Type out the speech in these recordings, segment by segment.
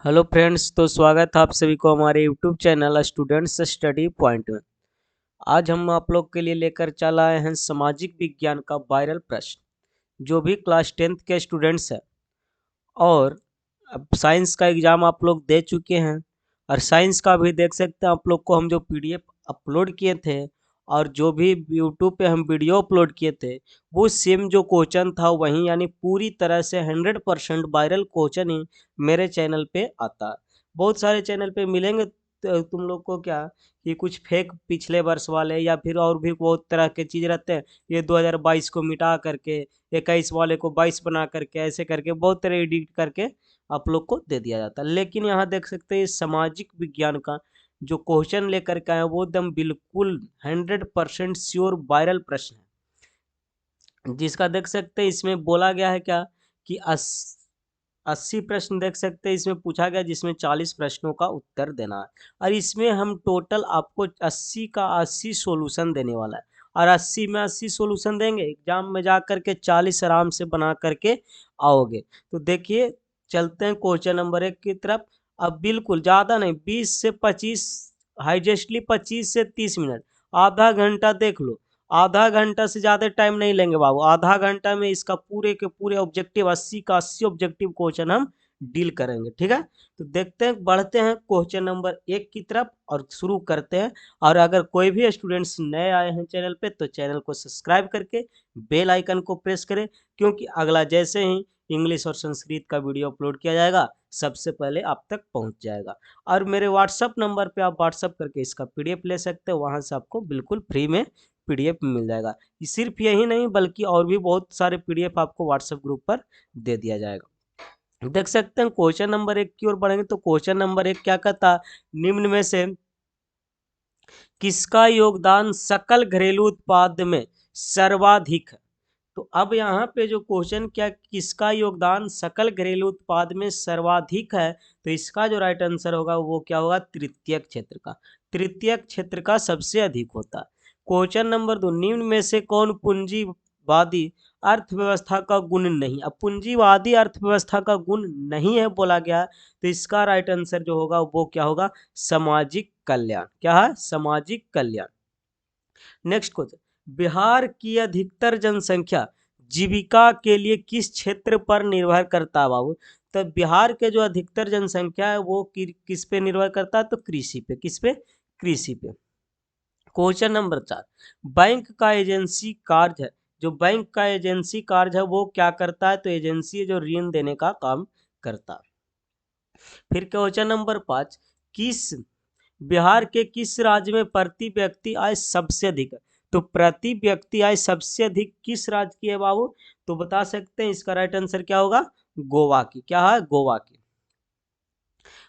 Hello friends, तो स्वागत है आप सभी को हमारे YouTube channel students study point में। आज हम आप लोग के लिए लेकर चल आए हैं सामाजिक विज्ञान का वायरल प्रश्न। जो भी क्लास 10th के स्टूडेंट्स हैं और अब साइंस का एग्ज़ाम आप लोग दे चुके हैं और साइंस का भी देख सकते हैं आप लोग को, हम जो पीडीएफ अपलोड किए थे और जो भी यूट्यूब पे हम वीडियो अपलोड किए थे वो सेम जो क्वेश्चन था वहीं, यानी पूरी तरह से 100% वायरल क्वेश्चन ही मेरे चैनल पे आता है। बहुत सारे चैनल पे मिलेंगे तुम लोग को क्या कि कुछ फेक पिछले वर्ष वाले या फिर और भी बहुत तरह के चीज़ रहते हैं। ये 2022 को मिटा करके 21 वाले को 22 बना करके ऐसे करके बहुत तरह एडिट करके आप लोग को दे दिया जाता है। लेकिन यहाँ देख सकते हैं सामाजिक विज्ञान का जो क्वेश्चन लेकर के आए वो एकदम बिल्कुल 100% श्योर वायरल प्रश्न है, जिसका देख सकते हैं इसमें बोला गया है क्या कि 80 प्रश्न देख सकते हैं इसमें पूछा गया, जिसमें 40 प्रश्नों का उत्तर देना है। और इसमें हम टोटल आपको 80 का 80 सॉल्यूशन देने वाला है और 80 में 80 सॉल्यूशन देंगे, एग्जाम में जा करके 40 आराम से बना करके आओगे। तो देखिए चलते हैं क्वेश्चन नंबर 1 की तरफ। अब बिल्कुल ज़्यादा नहीं, 20 से 25, हाइजेस्टली 25 से 30 मिनट, आधा घंटा देख लो। आधा घंटा से ज़्यादा टाइम नहीं लेंगे बाबू, आधा घंटा में इसका पूरे के पूरे ऑब्जेक्टिव 80 का 80 ऑब्जेक्टिव क्वेश्चन हम डील करेंगे। ठीक है, तो देखते हैं, बढ़ते हैं क्वेश्चन नंबर 1 की तरफ और शुरू करते हैं। और अगर कोई भी स्टूडेंट्स नए आए हैं चैनल पे तो चैनल को सब्सक्राइब करके बेल आइकन को प्रेस करें, क्योंकि अगला जैसे ही इंग्लिश और संस्कृत का वीडियो अपलोड किया जाएगा सबसे पहले आप तक पहुंच जाएगा। और मेरे व्हाट्सअप नंबर पे आप व्हाट्सअप करके इसका पीडीएफ ले सकते हो, वहां से आपको बिल्कुल फ्री में पीडीएफ मिल जाएगा। सिर्फ यही नहीं बल्कि और भी बहुत सारे पीडीएफ आपको व्हाट्सएप ग्रुप पर दे दिया जाएगा। देख सकते हैं क्वेश्चन नंबर 1 की ओर बढ़ेंगे तो क्वेश्चन नंबर 1 क्या कहता, निम्न में से किसका योगदान सकल घरेलू उत्पाद में सर्वाधिक है। तो अब यहाँ पे जो क्वेश्चन क्या, किसका योगदान सकल घरेलू उत्पाद में सर्वाधिक है, तो इसका जो राइट आंसर होगा वो क्या होगा, तृतीयक क्षेत्र का। तृतीयक क्षेत्र का सबसे अधिक होता है। क्वेश्चन नंबर 2, निम्न में से कौन पूंजीवादी अर्थव्यवस्था का गुण नहीं। अब पूंजीवादी अर्थव्यवस्था का गुण नहीं है बोला गया, तो इसका राइट आंसर जो होगा वो क्या होगा, सामाजिक कल्याण। क्या है, सामाजिक कल्याण। नेक्स्ट क्वेश्चन, बिहार की अधिकतर जनसंख्या जीविका के लिए किस क्षेत्र पर निर्भर करता है बाबू। तो बिहार के जो अधिकतर जनसंख्या है वो किस पे निर्भर करता है, तो कृषि पे। किस पे, कृषि पे। क्वेश्चन नंबर 4, बैंक का एजेंसी कार्य है, जो बैंक का एजेंसी कार्य है वो क्या करता है, तो एजेंसी जो ऋण देने का काम करता है। फिर क्वेश्चन नंबर 5, किस बिहार के किस राज्य में प्रति व्यक्ति आय सबसे अधिक है। तो प्रति व्यक्ति आय सबसे अधिक किस राज्य की है बाबू, तो बता सकते हैं इसका राइट आंसर क्या होगा, गोवा की। क्या है, गोवा की।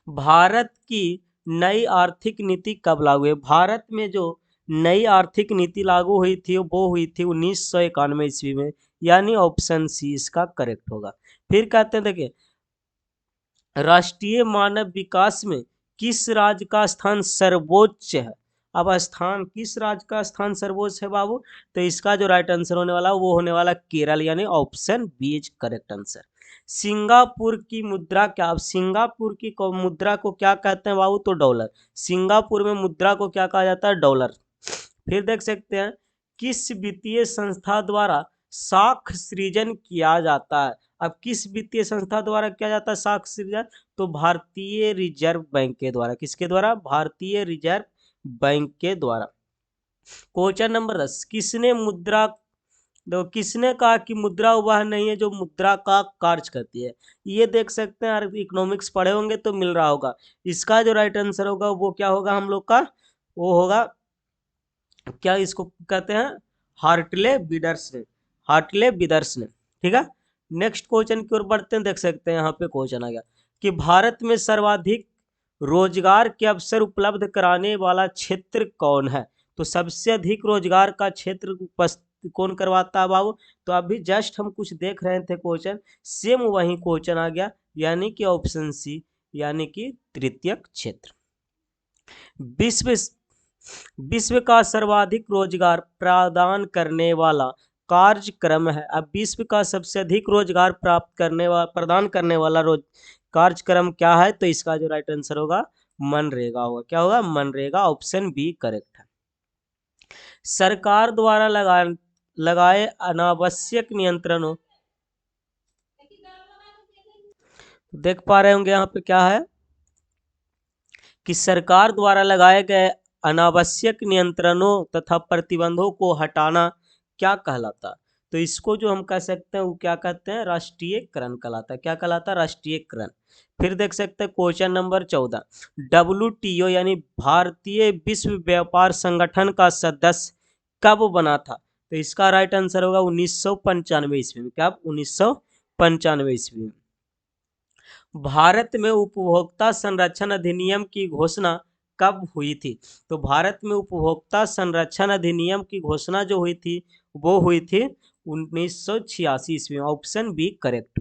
भारत की नई आर्थिक नीति कब लागू हुई। भारत में जो नई आर्थिक नीति लागू हुई थी वो हुई थी 1991 ईस्वी में, यानी ऑप्शन सी इसका करेक्ट होगा। फिर कहते हैं देखिए, राष्ट्रीय मानव विकास में किस राज्य का स्थान सर्वोच्च है। अब स्थान किस राज्य का स्थान सर्वोच्च है बाबू, तो इसका जो राइट आंसर होने वाला वो होने वाला केरल, यानी option B is correct answer. Singapore की मुद्रा क्या, अब सिंगापुर की मुद्रा को क्या कहते हैं बाबू, तो डॉलर। सिंगापुर में मुद्रा को क्या कहा जाता है, डॉलर। फिर देख सकते हैं, किस वित्तीय संस्था द्वारा साख सृजन किया जाता है। अब किस वित्तीय संस्था द्वारा किया जाता है साख सृजन, तो भारतीय रिजर्व बैंक के द्वारा। किसके द्वारा, भारतीय रिजर्व बैंक के द्वारा। क्वेश्चन नंबर 10, किसने मुद्रा, देखो किसने कहा कि मुद्रा वह नहीं है जो मुद्रा का कार्य करती है। ये देख सकते हैं, इकोनॉमिक्स पढ़े होंगे तो मिल रहा होगा। इसका जो राइट आंसर होगा वो क्या होगा हम लोग का, वो होगा, क्या इसको कहते हैं, हार्टले बिडर्स ने। हार्टले बिडर्स ने। ठीक है, नेक्स्ट क्वेश्चन की ओर बढ़ते हैं। देख सकते हैं यहाँ पे क्वेश्चन आ गया कि भारत में सर्वाधिक रोजगार के अवसर उपलब्ध कराने वाला क्षेत्र कौन है। तो सबसे अधिक रोजगार का क्षेत्र कौन करवाता है बाबू, तो अभी जस्ट हम कुछ देख रहे थे क्वेश्चन, सेम वही क्वेश्चन आ गया, यानी कि ऑप्शन सी, यानी कि तृतीयक क्षेत्र। विश्व विश्व का सर्वाधिक रोजगार प्रदान करने वाला कार्यक्रम है। अब विश्व का सबसे अधिक रोजगार प्राप्त करने वाला, प्रदान करने वाला कार्यक्रम क्या है, तो इसका जो राइट आंसर होगा मनरेगा होगा। क्या होगा? मनरेगा, ऑप्शन बी करेक्ट है। सरकार द्वारा लगाए अनावश्यक नियंत्रणों, देख पा रहे होंगे यहाँ पे क्या है कि सरकार द्वारा लगाए गए अनावश्यक नियंत्रणों तथा प्रतिबंधों को हटाना क्या कहलाता? तो इसको जो हम कह सकते हैं वो क्या कहते हैं? राष्ट्रीयकरण कहलाता है। क्या कहलाता है? राष्ट्रीयकरण। फिर देख सकते हैं क्वेश्चन नंबर 14, WTO यानी भारतीय विश्व व्यापार संगठन का सदस्य कब बना था? तो इसका राइट आंसर होगा 1995 ईस्वी में। क्या? 1995 ईस्वी में। भारत में उपभोक्ता संरक्षण अधिनियम की घोषणा कब हुई थी? तो भारत में उपभोक्ता संरक्षण अधिनियम की घोषणा जो हुई थी वो हुई थी 1986 ईस्वी में। Option B correct.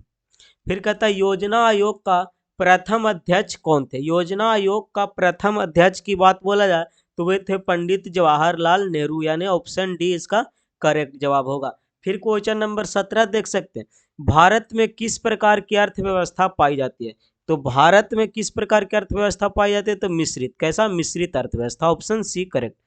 फिर कहता है योजना आयोग का प्रथम अध्यक्ष कौन थे? योजना आयोग का प्रथम अध्यक्ष की बात बोला जाए तो वे थे पंडित जवाहरलाल नेहरू, यानी ऑप्शन डी इसका करेक्ट जवाब होगा। फिर क्वेश्चन नंबर 17 देख सकते हैं, भारत में किस प्रकार की अर्थव्यवस्था पाई जाती है? तो भारत में किस प्रकार की अर्थव्यवस्था पाई जाती है? तो मिश्रित। कैसा? मिश्रित अर्थव्यवस्था, option C correct.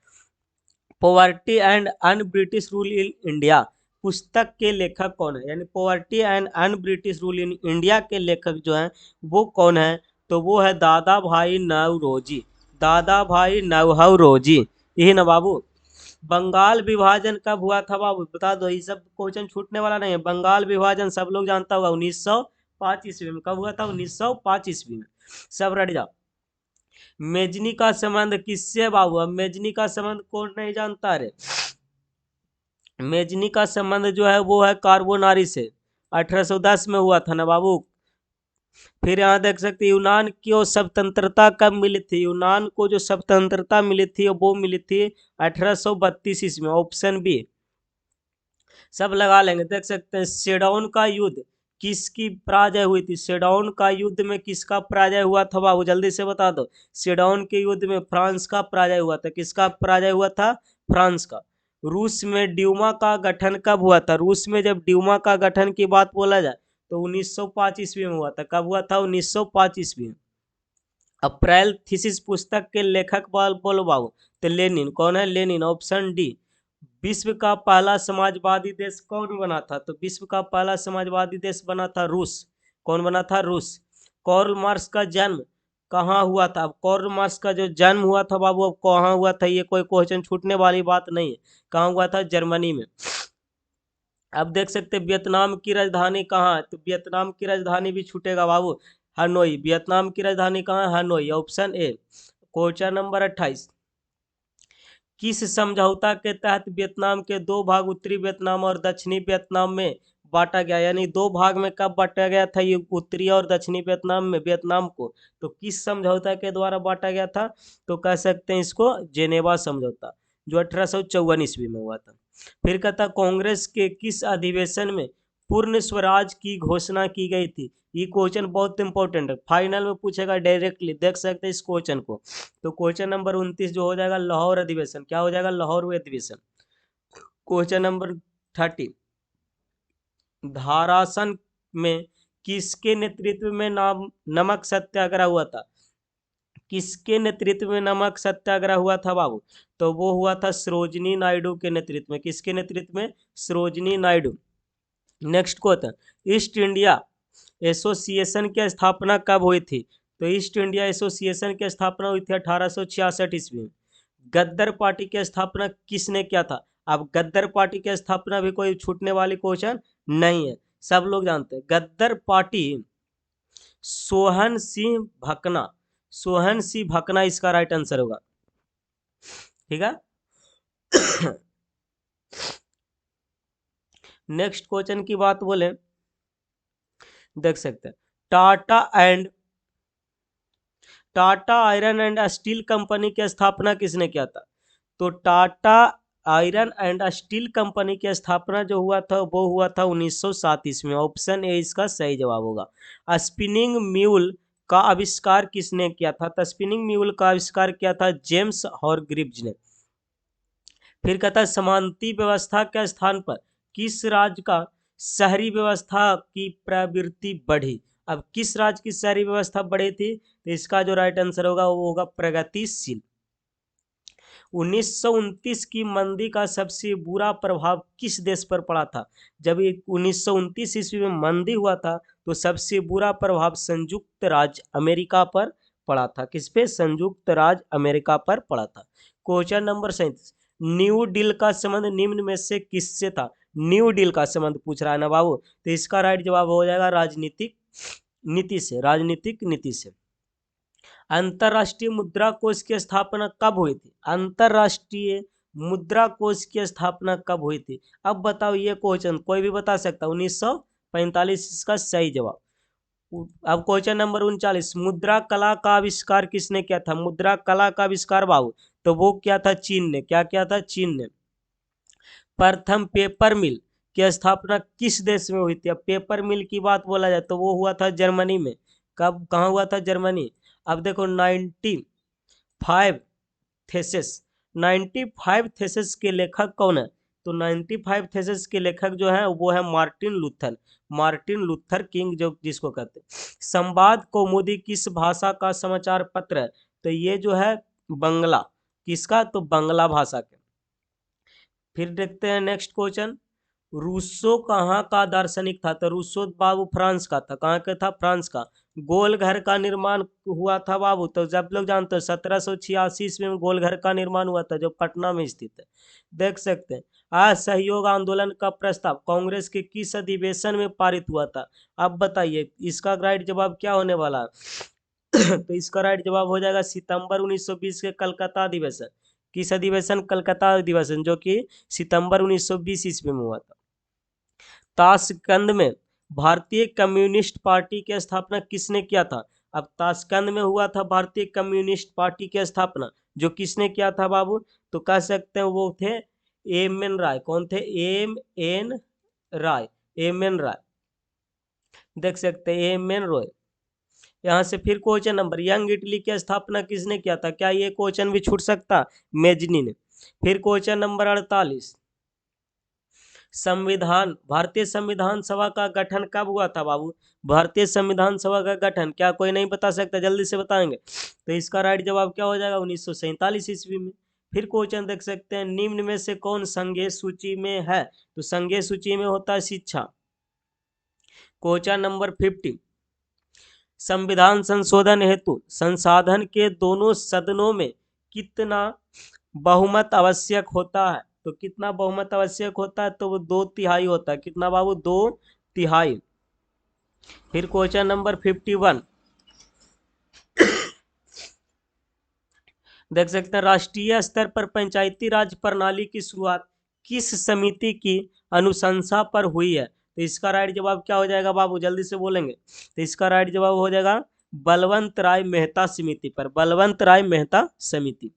Poverty and un British rule in India पुस्तक के लेखक कौन है? यानी poverty and un British rule in India के लेखक जो हैं वो कौन है? तो वो है दादा भाई नौरोजी। दादा भाई नौरोजी, यही ना बाबू। बंगाल विभाजन कब हुआ था बाबू? बता दो, ये सब क्वेश्चन छूटने वाला नहीं है। बंगाल विभाजन सब लोग जानता होगा 1905 ईस्वी में। कब हुआ था? 1905 ईस्वी में। सब रट जाओ। मेजनी का संबंध किससे बाबू? अब मेजनी का संबंध कौन नहीं जानता रे? मेजनी का संबंध जो है वो है कार्बोनारी से। 1810 में हुआ था ना बाबू। फिर यहाँ देख सकते यूनान की स्वतंत्रता कब मिली थी? यूनान को जो स्वतंत्रता मिली थी वो मिली थी 1832 ईस्वी में। Option B. सब लगा लेंगे। देख सकते हैं सेडाउन का युद्ध किसकी पराजय हुई थी? सेडाउन का युद्ध में किसका पराजय हुआ था बाबू? जल्दी से बता दो। सेडाउन के युद्ध में फ्रांस का पराजय हुआ था। किसका पराजय हुआ था? फ्रांस का। रूस में ड्यूमा का गठन कब हुआ था? रूस में जब ड्यूमा का गठन की बात बोला जाए तो 1905 ईस्वी में हुआ था। कब हुआ था? 1905 ईस्वी में। अप्रैल थीसिस पुस्तक के लेखक बोलो बाबू। तो लेनिन। कौन है? Lenin, option D. विश्व का पहला समाजवादी देश कौन बना था? तो विश्व का पहला समाजवादी देश बना था रूस। कौन बना था? रूस। कार्ल मार्क्स का जन्म कहाँ हुआ था? अब कार्ल मार्क्स का जो जन्म हुआ था बाबू, अब कहाँ हुआ था ये कोई क्वेश्चन छूटने वाली बात नहीं है। कहाँ हुआ था? जर्मनी में। अब देख सकते हैं वियतनाम की राजधानी कहाँ है? तो वियतनाम की राजधानी भी छूटेगा बाबू, हनोई। वियतनाम की राजधानी कहाँ है? Hanoi, option A. Question number 28, किस समझौता के तहत वियतनाम के दो भाग उत्तरी वियतनाम और दक्षिणी वियतनाम में बांटा गया? यानी दो भाग में कब बांटा गया था ये उत्तरी और दक्षिणी वियतनाम में, वियतनाम को? तो किस समझौता के द्वारा बांटा गया था? तो कह सकते हैं इसको जेनेवा समझौता, जो 1854 ईस्वी में हुआ था। फिर कहता कांग्रेस के किस अधिवेशन में पूर्ण स्वराज की घोषणा की गई थी? ये क्वेश्चन बहुत इंपॉर्टेंट है, फाइनल में पूछेगा डायरेक्टली। देख सकते हैं इस क्वेश्चन को। तो क्वेश्चन नंबर 29 जो हो जाएगा लाहौर अधिवेशन। क्या हो जाएगा? लाहौर अधिवेशन। क्वेश्चन नंबर 30, धारासन में किसके नेतृत्व में नमक सत्याग्रह हुआ था? किसके नेतृत्व में नमक सत्याग्रह हुआ था बाबू? तो वो हुआ था सरोजिनी नायडू के नेतृत्व में। किसके नेतृत्व में? Sarojini Naidu. Next question, east India association की स्थापना कब हुई थी? तो ईस्ट इंडिया एसोसिएशन की स्थापना हुई थी 1866 ईस्वी में। गद्दर पार्टी की स्थापना किसने किया था? अब गद्दर पार्टी की स्थापना भी कोई छूटने वाली क्वेश्चन नहीं है, सब लोग जानते हैं। गद्दर पार्टी सोहन सिंह भकना, सोहन सिंह भकना इसका राइट आंसर होगा। ठीक है। नेक्स्ट क्वेश्चन की बात बोले, देख सकते हैं Tata iron and steel company की स्थापना किसने किया था? तो Tata iron and steel company की स्थापना जो हुआ था वो हुआ था 1907 ईस्वी में। ऑप्शन ए इसका सही जवाब होगा। स्पिनिंग म्यूल का आविष्कार किसने किया था? तो स्पिनिंग म्यूल का आविष्कार किया था जेम्स हॉरग्रीव्ज ने। फिर कहता है समानती व्यवस्था के स्थान पर किस राज्य का शहरी व्यवस्था की प्रवृत्ति बढ़ी? अब किस राज्य की शहरी व्यवस्था बढ़ी थी? तो इसका जो राइट आंसर होगा वो होगा प्रगतिशील। 1929 की मंदी का सबसे बुरा प्रभाव किस देश पर पड़ा था? जब 1929 ईस्वी में मंदी हुआ था तो सबसे बुरा प्रभाव संयुक्त राज्य अमेरिका पर पड़ा था। किस पे? संयुक्त राज्य अमेरिका पर पड़ा था। क्वेश्चन नंबर 37, न्यू डील का संबंध निम्न में से किससे था? न्यू डील का संबंध पूछ रहा है ना बाबू, तो इसका राइट जवाब हो जाएगा राजनीतिक नीति से। राजनीतिक नीति से। अंतरराष्ट्रीय मुद्रा कोष की स्थापना कब हुई थी? अंतरराष्ट्रीय मुद्रा कोष की स्थापना कब हुई थी? अब बताओ, ये क्वेश्चन कोई भी बता सकता। 1945 इसका सही जवाब। अब क्वेश्चन नंबर 39, मुद्रा कला का आविष्कार किसने किया था? मुद्रा कला का आविष्कार बाबू, तो वो क्या था? चीन ने। क्या किया था? चीन ने। प्रथम पेपर मिल की स्थापना किस देश में हुई थी? अब पेपर मिल की बात बोला जाए तो वो हुआ था जर्मनी में। कब? कहाँ हुआ था? जर्मनी। अब देखो 95 थेसिस, 95 थेसिस के लेखक कौन है? तो 95 थेसिस के लेखक जो है वो है Martin Luther. Martin Luther king जो जिसको कहते हैं। संवाद कौमुदी किस भाषा का समाचार पत्र है? तो ये जो है बंगला। किसका? तो बंगला भाषा के। फिर देखते हैं नेक्स्ट क्वेश्चन, रूसो कहाँ का दार्शनिक था? तो रूसो बाबू फ्रांस का था। कहाँ का था? फ्रांस का। गोल घर का निर्माण हुआ था बाबू, तो जब लोग जानते हो 1786 ईस्वी में गोल घर का निर्माण हुआ था जो पटना में स्थित है। देख सकते हैं। असहयोग आंदोलन का प्रस्ताव कांग्रेस के किस अधिवेशन में पारित हुआ था? अब बताइए इसका राइट जवाब क्या होने वाला है? तो इसका राइट जवाब हो जाएगा सितंबर 1920 के कलकत्ता अधिवेशन। किस अधिवेशन? कलकत्ता अधिवेशन, जो कि सितंबर 1920 ईस्वी में हुआ था। ताशकंद में भारतीय कम्युनिस्ट पार्टी की स्थापना किसने किया था? अब ताशकंद में हुआ था भारतीय कम्युनिस्ट पार्टी की स्थापना, जो किसने किया था बाबू? तो कह सकते हैं वो थे एम एन राय। कौन थे? एम एन राय। एम एन राय। देख सकते हैं एम एन रॉय। यहाँ से फिर क्वेश्चन नंबर, यंग इटली की स्थापना किसने किया था? क्या ये क्वेश्चन भी छूट सकता? मेजनी ने। फिर क्वेश्चन नंबर 48, संविधान, भारतीय संविधान सभा का गठन कब हुआ था बाबू? भारतीय संविधान सभा का गठन क्या कोई नहीं बता सकता? जल्दी से बताएंगे। तो इसका राइट जवाब क्या हो जाएगा? 1947 ईस्वी में। फिर क्वेश्चन देख सकते हैं, निम्न में से कौन संघीय सूची में है? तो संघीय सूची में होता है शिक्षा। क्वेश्चन नंबर 50, संविधान संशोधन हेतु संसाधन के दोनों सदनों में कितना बहुमत आवश्यक होता है? तो कितना बहुमत आवश्यक होता है? तो वो 2/3 होता है। कितना बाबू? 2/3। फिर क्वेश्चन नंबर 51, देख सकते हैं, राष्ट्रीय स्तर पर पंचायती राज प्रणाली की शुरुआत किस समिति की अनुशंसा पर हुई है? तो इसका राइट जवाब क्या हो जाएगा बाबू? जल्दी से बोलेंगे। तो इसका राइट जवाब हो जाएगा बलवंत राय मेहता समिति पर। बलवंत राय मेहता समिति।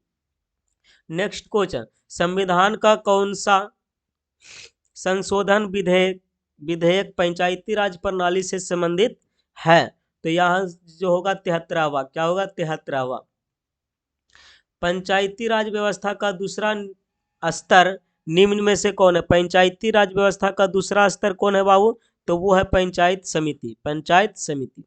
नेक्स्ट क्वेश्चन, संविधान का कौन सा संशोधन विधेयक विधेयक पंचायती राज प्रणाली से संबंधित है? तो यहाँ जो होगा 73वां। क्या होगा? 73वां। पंचायती राज व्यवस्था का दूसरा स्तर निम्न में से कौन है? पंचायती राज व्यवस्था का दूसरा स्तर कौन है बाबू? तो वो है पंचायत समिति। पंचायत समिति।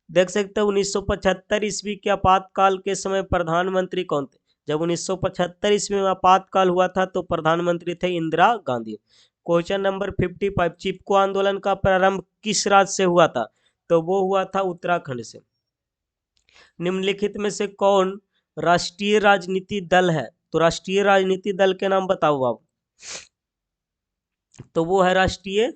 देख सकते हैं 1975 ईस्वी के आपातकाल के समय प्रधानमंत्री कौन थे? जब 1975 ईस्वी में आपातकाल हुआ था तो प्रधानमंत्री थे इंदिरा गांधी। क्वेश्चन नंबर 55, चिपको आंदोलन का प्रारंभ किस राज्य से हुआ था? तो वो हुआ था उत्तराखंड से। निम्नलिखित में से कौन राष्ट्रीय राजनीति दल है? तो राष्ट्रीय राजनीति दल के नाम बताओ आप। तो वो है राष्ट्रीय,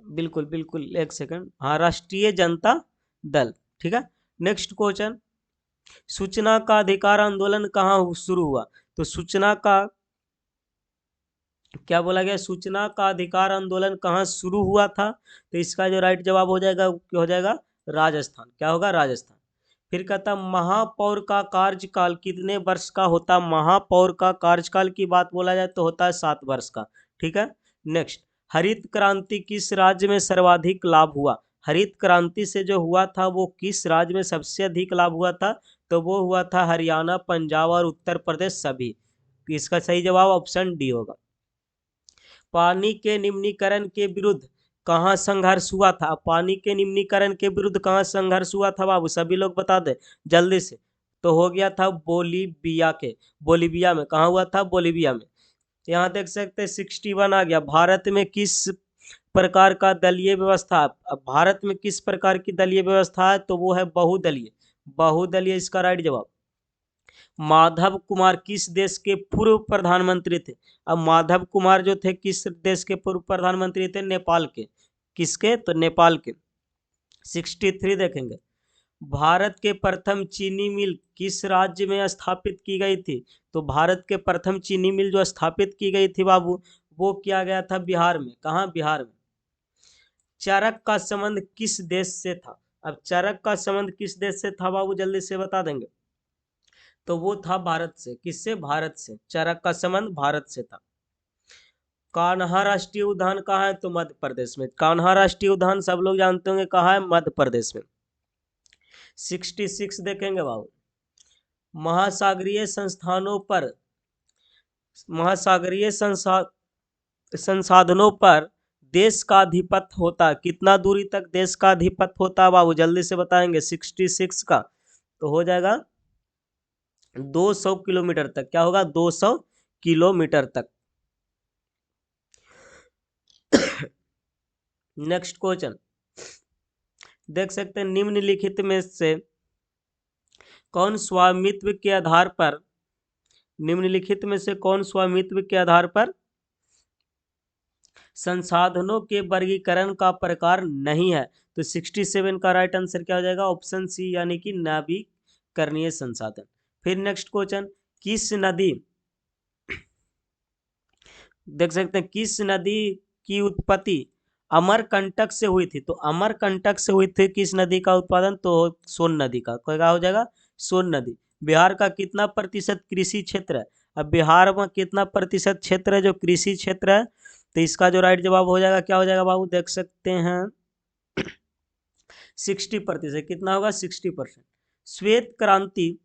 बिल्कुल बिल्कुल, एक सेकंड, हाँ, राष्ट्रीय जनता दल। ठीक है। नेक्स्ट क्वेश्चन, सूचना का अधिकार आंदोलन कहाँ शुरू हुआ? तो सूचना का क्या बोला गया? सूचना का अधिकार आंदोलन कहाँ शुरू हुआ था? तो इसका जो राइट जवाब हो जाएगा हो जाएगा राजस्थान। क्या होगा? राजस्थान। फिर कहता महापौर का कार्यकाल कितने वर्ष का होता? महापौर का कार्यकाल की बात बोला जाए तो होता है 7 वर्ष का। ठीक है। नेक्स्ट, हरित क्रांति किस राज्य में सर्वाधिक लाभ हुआ? हरित क्रांति से जो हुआ था वो किस राज्य में सबसे अधिक लाभ हुआ था? तो वो हुआ था हरियाणा, पंजाब और उत्तर प्रदेश सभी। इसका सही जवाब ऑप्शन डी होगा। पानी के निम्नीकरण के विरुद्ध कहाँ संघर्ष हुआ था? पानी के निम्नीकरण के विरुद्ध कहाँ संघर्ष हुआ था बाबू? सभी लोग बता दे जल्दी से। तो हो गया था बोलीविया में। कहाँ हुआ था? बोलीविया में। यहाँ देख सकते हैं 61 आ गया। भारत में किस प्रकार का दलीय व्यवस्था? अब भारत में किस प्रकार की दलीय व्यवस्था है? तो वो है बहुदलीय। बहुदलीय इसका राइट जवाब। माधव कुमार किस देश के पूर्व प्रधानमंत्री थे? अब माधव कुमार जो थे किस देश के पूर्व प्रधानमंत्री थे? नेपाल के। किसके? तो नेपाल के। 63 देखेंगे। भारत के प्रथम चीनी मिल किस राज्य में स्थापित की गई थी? तो भारत के प्रथम चीनी मिल जो स्थापित की गई थी बाबू, वो किया गया था बिहार में। कहाँ? बिहार में। चरक का संबंध किस देश से था? अब चरक का संबंध किस देश से था बाबू? जल्दी से बता देंगे। तो वो था भारत से। किससे? भारत से। चरक का संबंध भारत से था। कान्हा राष्ट्रीय उद्यान कहाँ है? तो मध्य प्रदेश में। कान्हा राष्ट्रीय उद्यान सब लोग जानते होंगे कहाँ है? मध्य प्रदेश में। 66 देखेंगे बाबू। महासागरीय संस्थानों पर महासागरीय संसाधनों पर देश का अधिपत्य होता है। कितना दूरी तक देश का अधिपत्य होता है बाबू? जल्दी से बताएंगे। 66 का तो हो जाएगा 200 किलोमीटर तक। क्या होगा? 200 किलोमीटर तक। नेक्स्ट क्वेश्चन देख सकते हैं। निम्नलिखित में से कौन स्वामित्व के आधार पर संसाधनों के वर्गीकरण का प्रकार नहीं है? तो 67 का राइट आंसर क्या हो जाएगा? ऑप्शन सी, यानी कि नवीकरणीय संसाधन। फिर नेक्स्ट क्वेश्चन, किस नदी देख सकते हैं किस नदी की उत्पत्ति अमरकंटक से हुई थी? तो अमरकंटक से हुई थी किस नदी का उत्पादन? तो सोन नदी का। क्या हो जाएगा? सोन नदी। बिहार का कितना प्रतिशत कृषि क्षेत्र है? अब बिहार में कितना प्रतिशत क्षेत्र है जो कृषि क्षेत्र है? तो इसका जो राइट जवाब हो जाएगा क्या हो जाएगा बाबू? देख सकते हैं 60%। कितना होगा? 60%। श्वेत क्रांति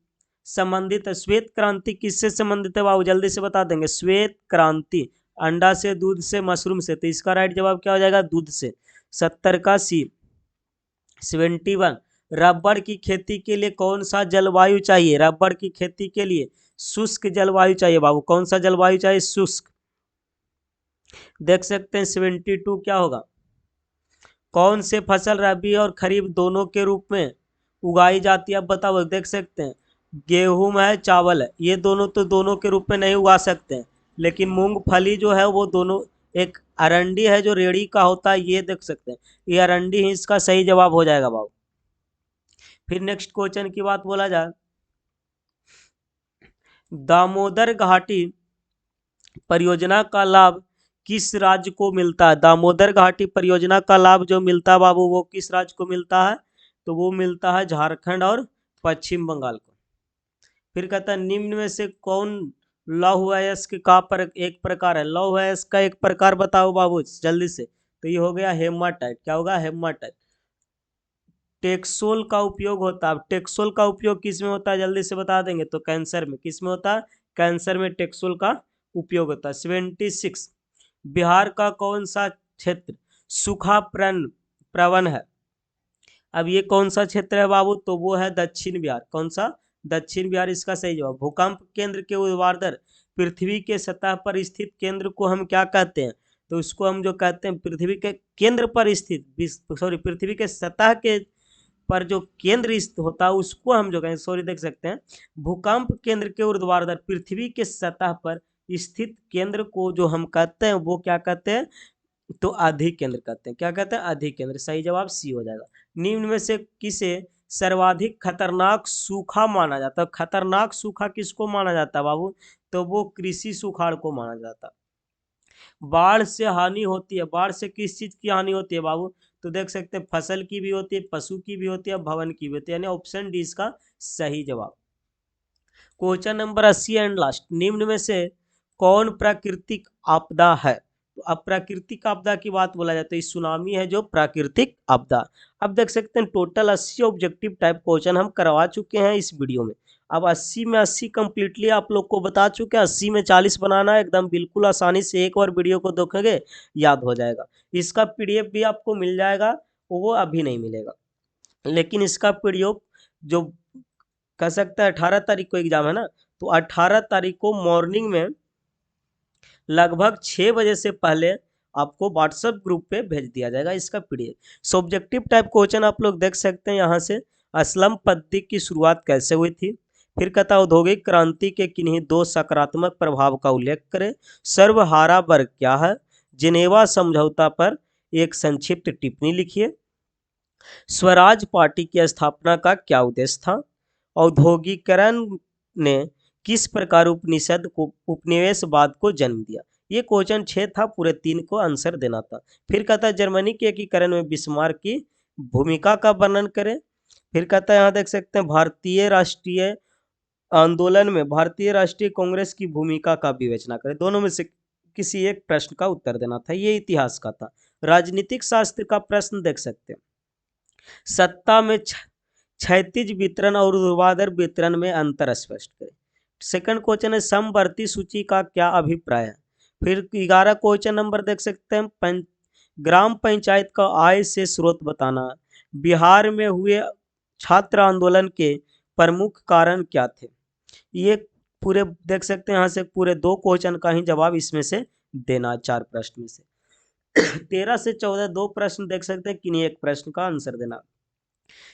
संबंधित है। श्वेत क्रांति किससे संबंधित है बाबू? जल्दी से बता देंगे। श्वेत क्रांति अंडा से, दूध से, मशरूम से। तो इसका राइट जवाब क्या हो जाएगा? दूध से। 70 का सी। 71 रबड़ की खेती के लिए कौन सा जलवायु चाहिए? रबड़ की खेती के लिए शुष्क जलवायु चाहिए बाबू। कौन सा जलवायु चाहिए? शुष्क। देख सकते हैं 72 क्या होगा? कौन से फसल रबी और खरीफ दोनों के रूप में उगाई जाती है? अब बताओ। देख सकते हैं गेहूं है, चावल है, ये दोनों तो दोनों के रूप में नहीं उगा सकते हैं, लेकिन मूंगफली जो है वो दोनों, एक अरंडी है जो रेड़ी का होता है, ये देख सकते हैं, ये अरंडी ही इसका सही जवाब हो जाएगा बाबू। फिर नेक्स्ट क्वेश्चन की बात बोला जाए, दामोदर घाटी परियोजना का लाभ किस राज्य को मिलता है? दामोदर घाटी परियोजना का लाभ जो मिलता है बाबू, वो किस राज्य को मिलता है? तो वो मिलता है झारखंड और पश्चिम बंगाल को। फिर कहता है निम्न में से कौन लौह अयस्क का एक प्रकार है? लौह अयस्क का एक प्रकार बताओ बाबू जल्दी से। तो ये हो गया हेमाटाइट। क्या होगा? हेमाटाइट। टेक्सोल का उपयोग होता है। टेक्सोल का उपयोग किस में होता है? जल्दी से बता देंगे। तो कैंसर में। किस में होता है? कैंसर में टेक्सोल का उपयोग होता है। 76 बिहार का कौन सा क्षेत्र सूखा प्रवण है? अब ये कौन सा क्षेत्र है बाबू? तो वो है दक्षिण बिहार। कौन सा? दक्षिण बिहार इसका सही जवाब। भूकंप केंद्र के ऊर्ध्वाधर पृथ्वी के सतह पर स्थित केंद्र को हम क्या कहते हैं? तो इसको हम जो कहते हैं पृथ्वी के केंद्र पर स्थित, पृथ्वी के सतह के पर जो केंद्र होता है उसको हम जो कहें, देख सकते हैं भूकंप केंद्र के ऊर्ध्वाधर पृथ्वी के सतह पर स्थित केंद्र को जो हम कहते हैं वो क्या कहते हैं? तो अधिक केंद्र कहते हैं। क्या कहते हैं? अधिक केंद्र। सही जवाब सी हो जाएगा। निम्न में से किसे सर्वाधिक खतरनाक सूखा माना जाता है? खतरनाक सूखा किसको माना जाता है बाबू? तो वो कृषि सुखाड़ को माना जाता है। बाढ़ से हानि होती है। बाढ़ से किस चीज की हानि होती है बाबू? तो देख सकते हैं फसल की भी होती है, पशु की भी होती है, भवन की भी होती है, यानी ऑप्शन डी इसका सही जवाब। क्वेश्चन नंबर 80 एंड लास्ट, निम्न में से कौन प्राकृतिक आपदा है? तो अब प्राकृतिक आपदा की बात बोला जाता है, सुनामी है जो प्राकृतिक आपदा। अब देख सकते हैं टोटल 80 ऑब्जेक्टिव टाइप क्वेश्चन हम करवा चुके हैं इस वीडियो में। अब 80 में 80 कंप्लीटली आप लोग को बता चुके हैं, 80 में 40 बनाना है, एकदम बिल्कुल आसानी से एक बार वीडियो को देखोगे याद हो जाएगा। इसका पीडीएफ भी आपको मिल जाएगा, वो अभी नहीं मिलेगा, लेकिन इसका पीडीएफ जो कह सकते हैं 18 तारीख को एग्जाम है ना, तो 18 तारीख को मॉर्निंग में लगभग 6 बजे से पहले आपको व्हाट्सएप ग्रुप पे भेज दिया जाएगा इसका पीडीएफ। सब्जेक्टिव टाइप क्वेश्चन आप लोग देख सकते हैं यहाँ से। असलम पद्धति की शुरुआत कैसे हुई थी, फिर कहता औद्योगिक क्रांति के किन्हीं दो सकारात्मक प्रभाव का उल्लेख करें, सर्वहारा वर्ग क्या है, जिनेवा समझौता पर एक संक्षिप्त टिप्पणी लिखिए, स्वराज पार्टी की स्थापना का क्या उद्देश्य था, औद्योगिकरण ने किस प्रकार उपनिवेशवाद को जन्म दिया। ये क्वेश्चन 6 था, पूरे 3 को आंसर देना था। फिर कहता है जर्मनी के एकीकरण में बिस्मार्क की भूमिका का वर्णन करें। फिर कहता है यहाँ देख सकते हैं भारतीय राष्ट्रीय आंदोलन में भारतीय राष्ट्रीय कांग्रेस की भूमिका का विवेचना करें। दोनों में से किसी एक प्रश्न का उत्तर देना था। ये इतिहास का था। राजनीतिक शास्त्र का प्रश्न देख सकते हैं, सत्ता में क्षैतिज वितरण और ऊर्ध्वाधर वितरण में अंतर स्पष्ट करें। सेकंड क्वेश्चन है समवर्ती सूची का क्या अभिप्राय है। फिर 11 क्वेश्चन नंबर देख सकते हैं, ग्राम पंचायत का आय से स्रोत बताना, बिहार में हुए छात्र आंदोलन के प्रमुख कारण क्या थे। ये पूरे देख सकते हैं, यहाँ से पूरे 2 क्वेश्चन का ही जवाब इसमें से देना, 4 प्रश्न में से 13 से 14 2 प्रश्न देख सकते हैं, किन्हीं एक प्रश्न का आंसर देना।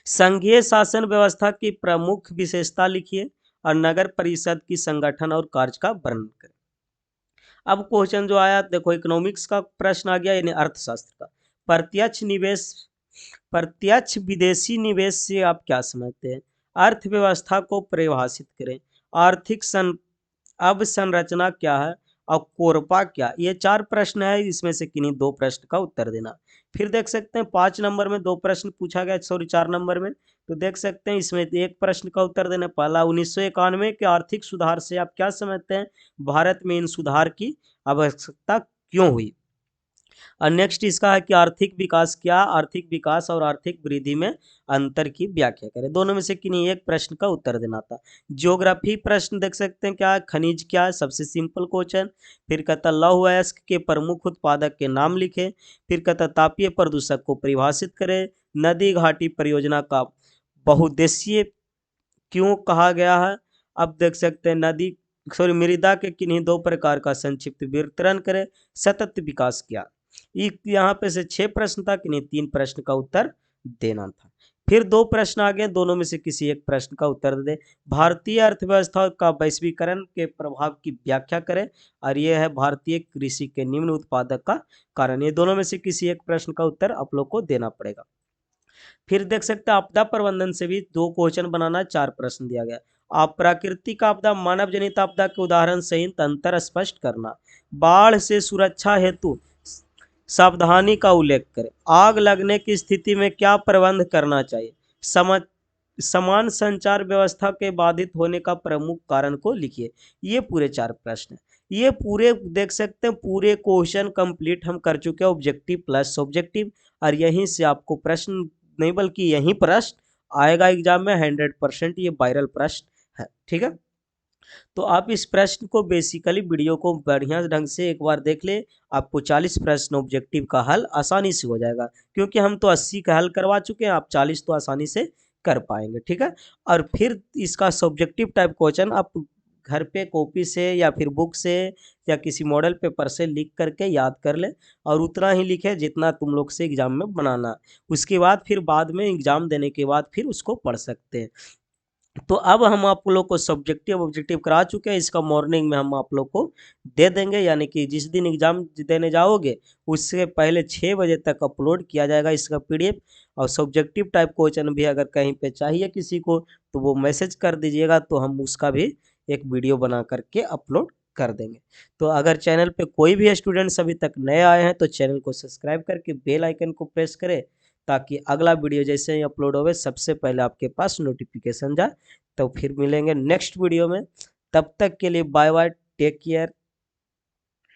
संघीय शासन व्यवस्था की प्रमुख विशेषता लिखिए और नगर परिषद की संगठन और कार्य का वर्णन करें। अब क्वेश्चन जो आया देखो, इकोनॉमिक्स का प्रश्न आ गया, यानी अर्थशास्त्र का। प्रत्यक्ष निवेश, प्रत्यक्ष विदेशी निवेश से आप क्या समझते हैं, अर्थव्यवस्था को परिभाषित करें, आर्थिक अवसंरचना क्या है और कोरपा क्या। ये 4 प्रश्न है, इसमें से किन्हीं 2 प्रश्न का उत्तर देना। फिर देख सकते हैं 5 नंबर में 2 प्रश्न पूछा गया, सॉरी 4 नंबर में, तो देख सकते हैं इसमें एक प्रश्न का उत्तर देना। पहला 1991 के आर्थिक सुधार से आप क्या समझते हैं, भारत में इन सुधार की आवश्यकता क्यों हुई। और नेक्स्ट इसका है कि आर्थिक विकास क्या, आर्थिक विकास और आर्थिक वृद्धि में अंतर की व्याख्या करें। दोनों में से किन्हीं एक प्रश्न का उत्तर देना था। ज्योग्राफी प्रश्न देख सकते हैं, क्या है, खनिज क्या है, सबसे सिंपल क्वेश्चन। फिर कहता लौह अयस्क के प्रमुख उत्पादक के नाम लिखे। फिर कहता तापीय प्रदूषक को परिभाषित करें। नदी घाटी परियोजना का बहुउद्देशीय क्यों कहा गया है। अब देख सकते हैं मृदा के किन्हीं 2 प्रकार का संक्षिप्त विवरण करें। सतत विकास क्या। यहाँ पे से 6 प्रश्न था, किन्हीं 3 प्रश्न का उत्तर देना था। फिर 2 प्रश्न आ गए, दोनों में से किसी एक प्रश्न का उत्तर दे। भारतीय अर्थव्यवस्था का वैश्वीकरण के प्रभाव की व्याख्या करें, और यह है भारतीय कृषि के निम्न उत्पादक का कारण। ये दोनों में से किसी एक प्रश्न का उत्तर आप लोग को देना पड़ेगा। फिर देख सकते हैं आपदा प्रबंधन से भी 2 क्वेश्चन बनाना, 4 प्रश्न दिया गया। आप प्राकृतिक आपदा, मानव जनित आपदा के उदाहरण सहित अंतर स्पष्ट करना। बाढ़ से सुरक्षा हेतु सावधानी का उल्लेख करें। आग लगने की स्थिति में क्या प्रबंध करना चाहिए। समान संचार व्यवस्था के बाधित होने का प्रमुख कारण को लिखिए। ये पूरे 4 प्रश्न हैं। ये पूरे देख सकते हैं, पूरे क्वेश्चन कंप्लीट हम कर चुके हैं, ऑब्जेक्टिव प्लस सब्जेक्टिव। और यहीं से आपको प्रश्न नहीं बल्कि यही प्रश्न आएगा एग्जाम में 100%। ये वायरल प्रश्न है, ठीक है। तो आप इस प्रश्न को बेसिकली वीडियो को बढ़िया ढंग से एक बार देख ले, आपको 40 प्रश्न ऑब्जेक्टिव का हल आसानी से हो जाएगा, क्योंकि हम तो 80 का हल करवा चुके हैं, आप 40 तो आसानी से कर पाएंगे, ठीक है। और फिर इसका सब्जेक्टिव टाइप क्वेश्चन आप घर पे कॉपी से या फिर बुक से या किसी मॉडल पेपर से लिख करके याद कर ले, और उतना ही लिखे जितना तुम लोग से एग्जाम में बनाना। उसके बाद फिर बाद में एग्जाम देने के बाद फिर उसको पढ़ सकते हैं। तो अब हम आप लोग को सब्जेक्टिव ऑब्जेक्टिव करा चुके हैं, इसका मॉर्निंग में हम आप लोग को दे देंगे, यानी कि जिस दिन एग्जाम देने जाओगे उससे पहले 6 बजे तक अपलोड किया जाएगा इसका पीडीएफ। और सब्जेक्टिव टाइप क्वेश्चन भी अगर कहीं पे चाहिए किसी को तो वो मैसेज कर दीजिएगा, तो हम उसका भी एक वीडियो बना करके अपलोड कर देंगे। तो अगर चैनल पे कोई भी स्टूडेंट्स अभी तक नए आए हैं तो चैनल को सब्सक्राइब करके बेल आइकन को प्रेस करें, ताकि अगला वीडियो जैसे ही अपलोड होवे सबसे पहले आपके पास नोटिफिकेशन जाए। तो फिर मिलेंगे नेक्स्ट वीडियो में, तब तक के लिए बाय बाय, टेक केयर।